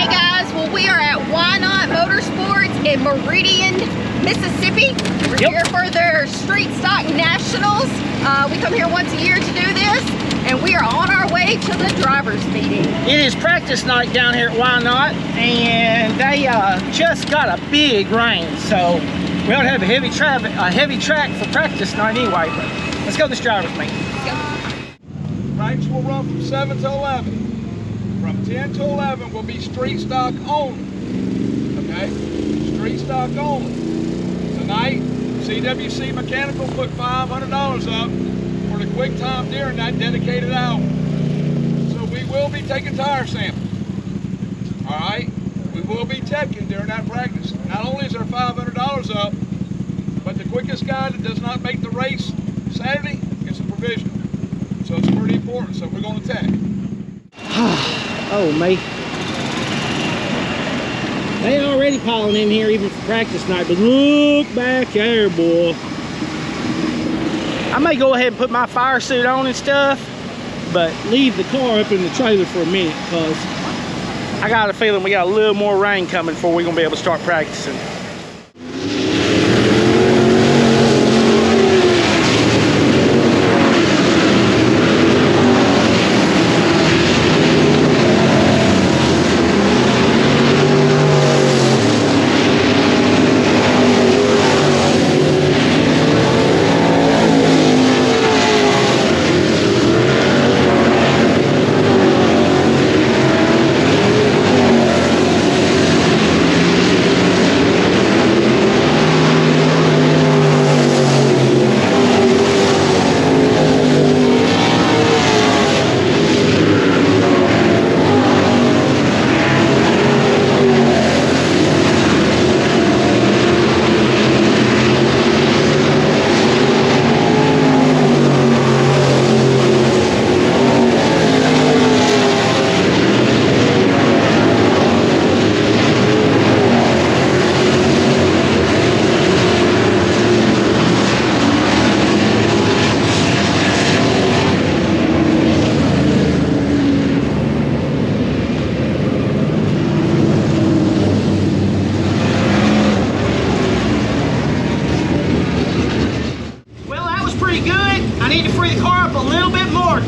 Hey guys, well we are at Whynot Motorsports in Meridian, Mississippi. We're here for their Street Stock Nationals. We come here once a year to do this, and we are on our way to the drivers meeting. It is practice night down here at Whynot, and they just got a big rain, so we ought to have a heavy track for practice night anyway. But let's go to this drivers meeting. Let's go. Practice will run from 7 to 11. From 10 to 11 will be street stock only. Okay? Street stock only. Tonight, CWC Mechanical put $500 up for the quick time during that dedicated hour. So we will be taking tire samples. Alright? We will be checking during that practice. Not only is there $500 up, but the quickest guy that does not make the race Saturday gets a provisional. So it's pretty important, so we're going to tech. Oh, mate. They already piling in here even for practice night, but look back there, boy. I may go ahead and put my fire suit on and stuff, but leave the car up in the trailer for a minute, because I got a feeling we got a little more rain coming before we're going to be able to start practicing.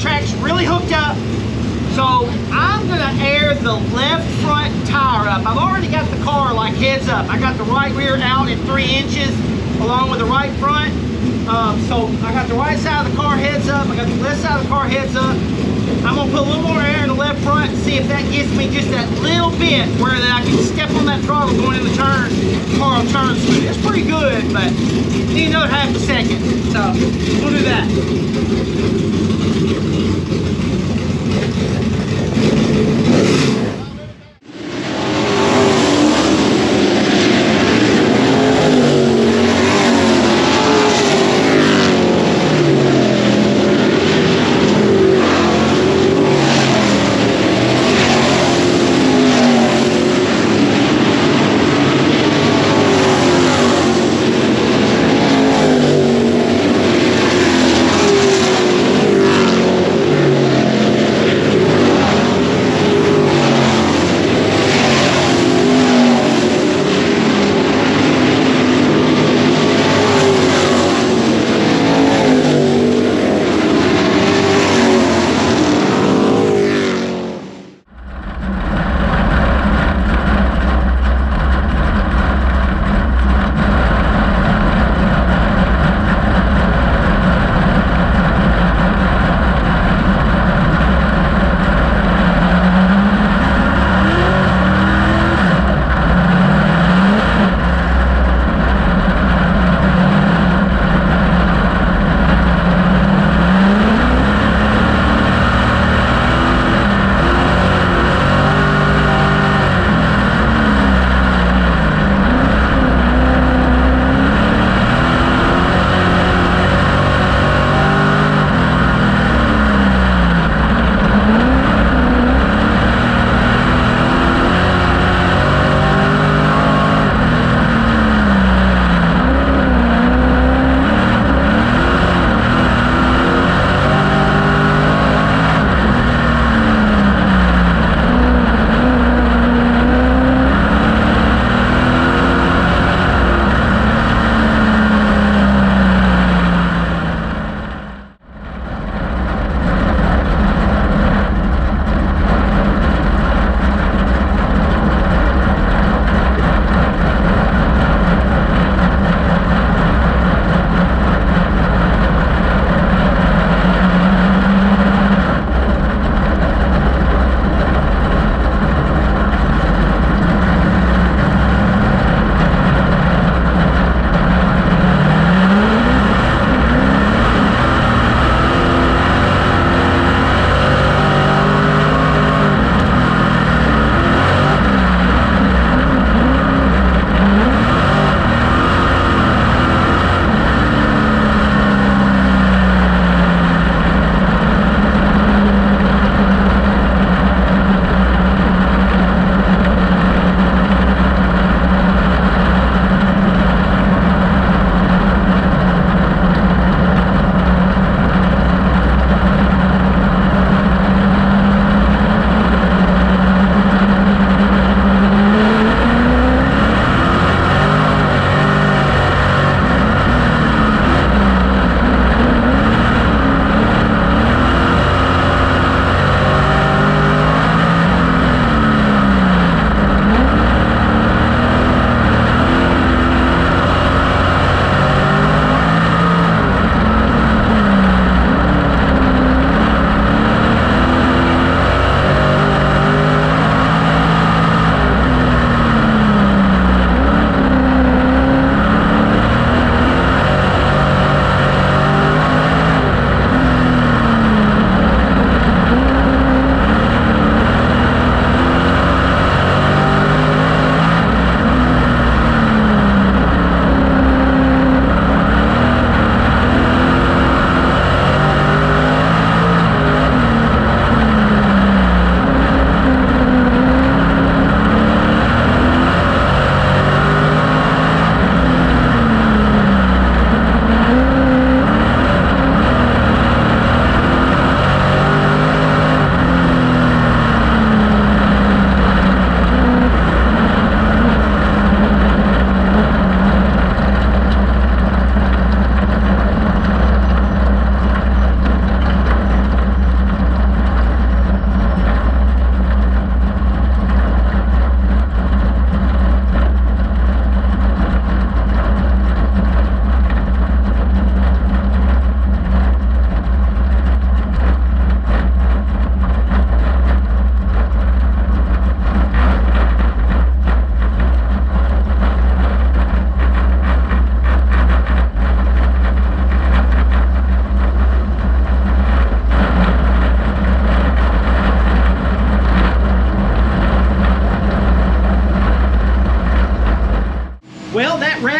Track's really hooked up, so I'm gonna air the left front tire up. I've already got the car like heads up. I got the right rear out at 3 inches along with the right front. So I got the right side of the car heads up, I got the left side of the car heads up. I'm gonna put a little more air in the left front and see if that gives me just that little bit where that I can step on that throttle going in the turn, the car will turn smooth. It's pretty good, but need another half a second. So we'll do that.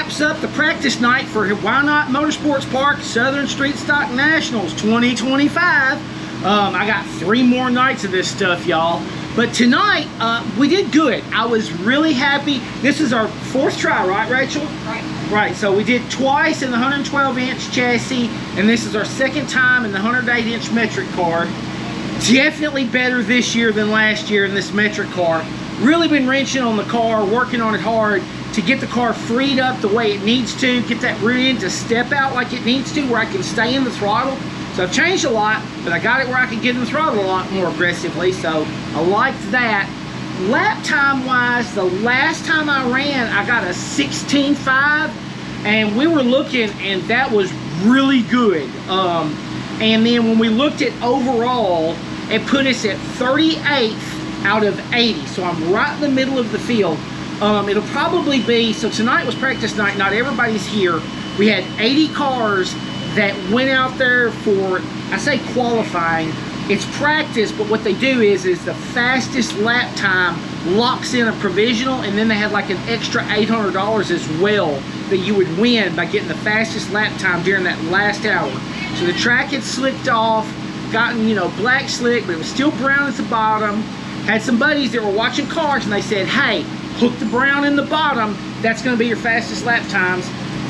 wraps up the practice night for Whynot Motorsports Park Southern Street Stock Nationals 2025. I got 3 more nights of this stuff, y'all. But tonight, we did good. I was really happy. This is our 4th try, right, Rachel? Right. Right, so we did twice in the 112-inch chassis, and this is our 2nd time in the 108-inch metric car. Definitely better this year than last year in this metric car. Really been wrenching on the car, working on it hard to get the car freed up the way it needs to, get that rear end to step out like it needs to, where I can stay in the throttle. So I've changed a lot, but I got it where I can get in the throttle a lot more aggressively, so I liked that. Lap time wise, the last time I ran, I got a 16.5, and we were looking, and that was really good. And then when we looked at overall, it put us at 38th out of 80, so I'm right in the middle of the field. It'll probably be, so tonight was practice night, not everybody's here. We had 80 cars that went out there for, I say qualifying, it's practice, but what they do is the fastest lap time locks in a provisional, and then they had like an extra $800 as well that you would win by getting the fastest lap time during that last hour. So the track had slicked off, gotten, you know, black slick, but it was still brown at the bottom. Had some buddies that were watching cars, and they said, hey, hook the brown in the bottom, that's gonna be your fastest lap times.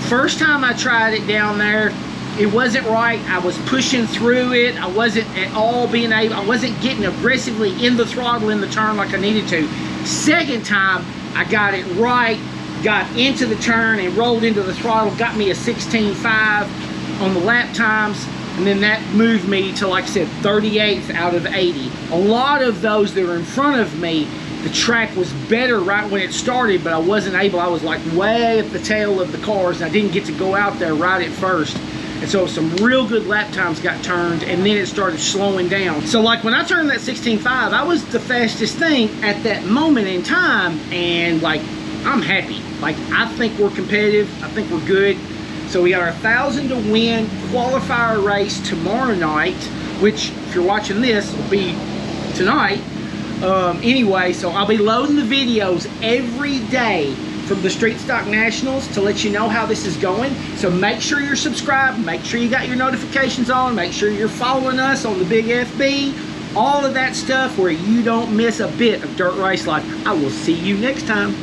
First time I tried it down there, it wasn't right. I was pushing through it. I wasn't at all being able, I wasn't getting aggressively in the throttle in the turn like I needed to. Second time, I got it right, got into the turn and rolled into the throttle, got me a 16.5 on the lap times, and then that moved me to, like I said, 38th out of 80. A lot of those that were in front of me, the track was better right when it started, but I wasn't able, I was like way at the tail of the cars, and I didn't get to go out there right at first. And so some real good lap times got turned, and then it started slowing down. So like when I turned that 16.5, I was the fastest thing at that moment in time, and like, I'm happy. Like, I think we're competitive, I think we're good. So we got our 1,000 to win qualifier race tomorrow night, which if you're watching this will be tonight. Anyway, so I'll be loading the videos every day from the Street Stock Nationals to let you know how this is going. So make sure you're subscribed, make sure you got your notifications on, make sure you're following us on the Big FB, all of that stuff where you don't miss a bit of dirt race life. I will see you next time.